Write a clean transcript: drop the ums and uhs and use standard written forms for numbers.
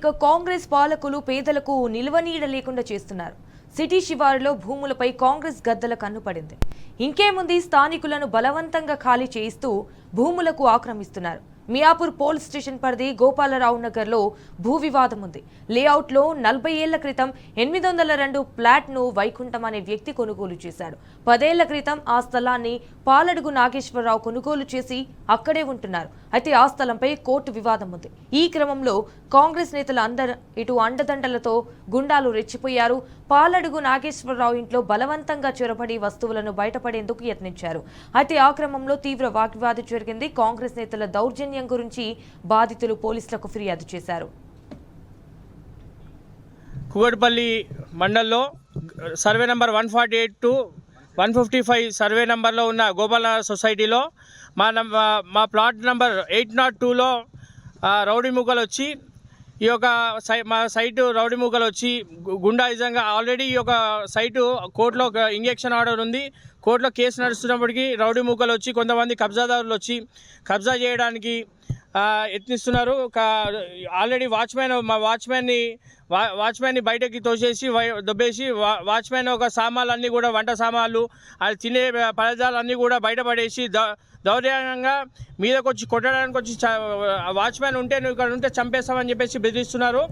ఇక కాంగ్రెస్ పాలకులు పేదలకు నిల్వనీడ లేకుండా చేస్తున్నారు. సిటీ శివారులో భూములపై కాంగ్రెస్ గద్దల కన్నుపడింది. ఇంకేముంది, స్థానికులను బలవంతంగా ఖాళీ చేయిస్తూ భూములకు ఆక్రమిస్తున్నారు. మియాపూర్ పోలీస్ స్టేషన్ పరిధి గోపాలరావు నగర్లో భూ వివాదం ఉంది. లేఅవుట్లో 40 ఏళ్ల క్రితం 802 ఫ్లాట్ను వైకుంఠం అనే వ్యక్తి కొనుగోలు చేశాడు. 10 ఏళ్ల క్రితం ఆ స్థలాన్ని పాలడుగు నాగేశ్వరరావు కొనుగోలు చేసి అక్కడే ఉంటున్నారు. అయితే ఆ స్థలంపై కోర్టు వివాదం ఉంది. ఈ క్రమంలో కాంగ్రెస్ నేతలు ఇటు అండదండలతో గుండాలు రెచ్చిపోయారు. పాలడుగు నాగేశ్వరరావు ఇంట్లో బలవంతంగా చొరబడి వస్తువులను బయటపడేందుకు యత్నించారు. అయితే ఆ క్రమంలో తీవ్ర వాగ్వివాదం జరిగింది. కాంగ్రెస్ నేతల దౌర్జన్యం గురించి బాధితులు పోలీసులకు ఫిర్యాదు చేశారు. కూకట్పల్లి మండల్లో సర్వే నంబర్ 148 టు 155 సర్వే నంబర్లో ఉన్న గోపాల సొసైటీలో మా ప్లాట్ నంబర్ 802లో రౌడీ మూకలు వచ్చి ఈ యొక్క మా సైటు రౌడీ మూకలు వచ్చి గుండాయిజంగా ఆల్రెడీ ఈ యొక్క సైటు కోర్టులో ఇంజెక్షన్ ఆర్డర్ ఉంది. కోర్టులో కేసు నడుస్తున్నప్పటికీ రౌడీ మూకలు వచ్చి కొంతమంది కబ్జాదారులు వచ్చి కబ్జా చేయడానికి యత్నిస్తున్నారు. ఆల్రెడీ మా వాచ్మ్యాన్ని బయటకి తోసేసి దొబ్బేసి వాచ్మ్యాన్ ఒక సామాన్లన్నీ కూడా వంట సామాన్లు అది తినే పదార్థాలన్నీ కూడా బయటపడేసి దౌర్జన్యంగా మీదకి వచ్చి కొట్టడానికి వచ్చి వాచ్మ్యాన్ ఉంటే నువ్వు ఇక్కడ ఉంటే చంపేస్తామని చెప్పేసి బెదిరిస్తున్నారు.